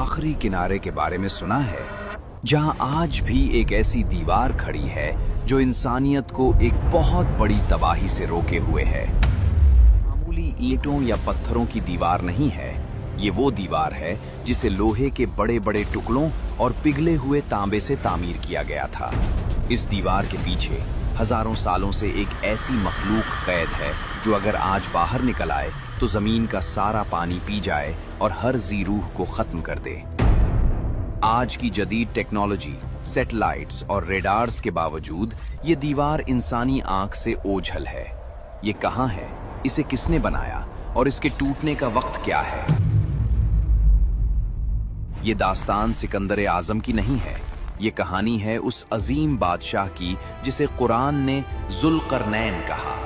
आखिरी किनारे के बारे में सुना है, जहां आज भी एक ऐसी दीवार खड़ी है जो इंसानियत को एक बहुत बड़ी तबाही से रोके हुए है। मामूली ईंटों या पत्थरों की दीवार नहीं है, ये वो दीवार है जिसे लोहे के बड़े बड़े टुकड़ों और पिघले हुए तांबे से तामीर किया गया था। इस दीवार के पीछे हजारों सालों से एक ऐसी मखलूक कैद है जो अगर आज बाहर निकल आए तो जमीन का सारा पानी पी जाए और हर जी रूह को खत्म कर दे। आज की जदीद टेक्नोलॉजी, सैटेलाइट्स और रेडार्स के बावजूद ये दीवार इंसानी आंख से ओझल है। ये कहां है, इसे किसने बनाया और इसके टूटने का वक्त क्या है? ये दास्तान सिकंदर आजम की नहीं है, ये कहानी है उस अजीम बादशाह की जिसे कुरान ने जुल्करनैन कहा।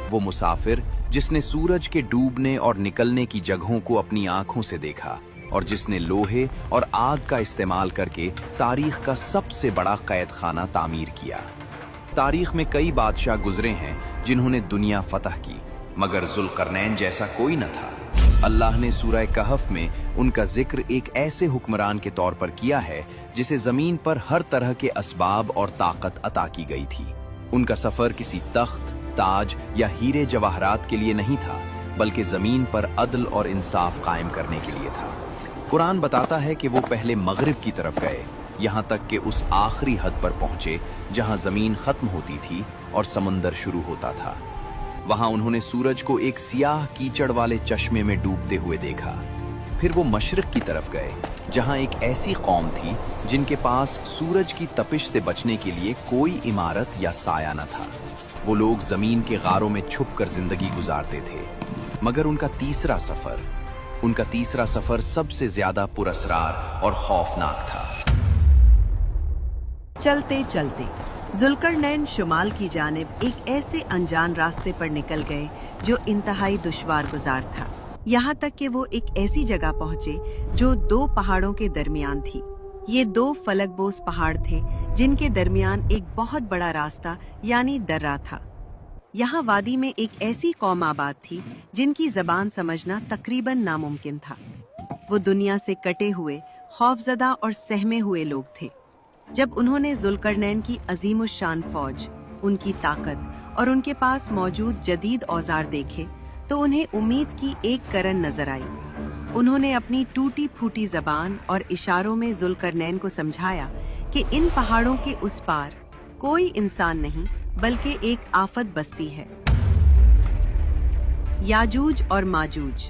वो मुसाफिर जिसने सूरज के डूबने और निकलने की जगहों को अपनी आंखों से देखा और जिसने लोहे और आग का इस्तेमाल करके तारीख का सबसे बड़ा कैद खाना तामीर किया। तारीख में कई बादशाह गुजरे हैं जिन्होंने दुनिया फतह की, मगर जुल्करनैन जैसा कोई न था। अल्लाह ने सूरह कहफ में उनका जिक्र एक ऐसे हुक्मरान के तौर पर किया है जिसे जमीन पर हर तरह के असबाब और ताकत अता की गई थी। उनका सफर किसी तख्त, ताज या हीरे जवाहरात के लिए नहीं था, बल्कि जमीन पर अदल और इंसाफ कायम करने के लिए था। कुरान बताता है कि वो पहले मगरिब की तरफ गए, यहाँ तक कि उस आखिरी हद पर पहुंचे जहां जमीन खत्म होती थी और समंदर शुरू होता था। वहां उन्होंने सूरज को एक सियाह कीचड़ वाले चश्मे में डूबते हुए देखा। फिर वो मशरिक की तरफ गए, जहां एक ऐसी कौम थी जिनके पास सूरज की तपिश से बचने के लिए कोई इमारत या साया न था। वो लोग जमीन के गारों में छुपकर जिंदगी गुजारते थे। मगर उनका तीसरा सफर सबसे ज्यादा पुरअसरार और खौफनाक था। चलते चलते जुल्करनैन शुमाल की जानिब एक ऐसे अनजान रास्ते पर निकल गए जो इंतहाई दुश्वार गुजार था। यहाँ तक कि वो एक ऐसी जगह पहुँचे जो दो पहाड़ों के दरमियान थी। ये दो फलकबोस पहाड़ थे जिनके दरमियान एक बहुत बड़ा रास्ता यानी दर्रा था। यहाँ वादी में एक ऐसी कौम आबाद थी जिनकी जबान समझना तकरीबन नामुमकिन था। वो दुनिया से कटे हुए, खौफजदा और सहमे हुए लोग थे। जब उन्होंने जुल्करनैन की अजीमुशान फौज, उनकी ताकत और उनके पास मौजूद जदीद औजार देखे तो उन्हें उम्मीद की एक करन नजर आई। उन्होंने अपनी टूटी फूटी जबान और इशारों में जुल्करनैन को समझाया कि इन पहाड़ों के उस पार कोई इंसान नहीं बल्कि एक आफत बस्ती है, याजूज और माजूज।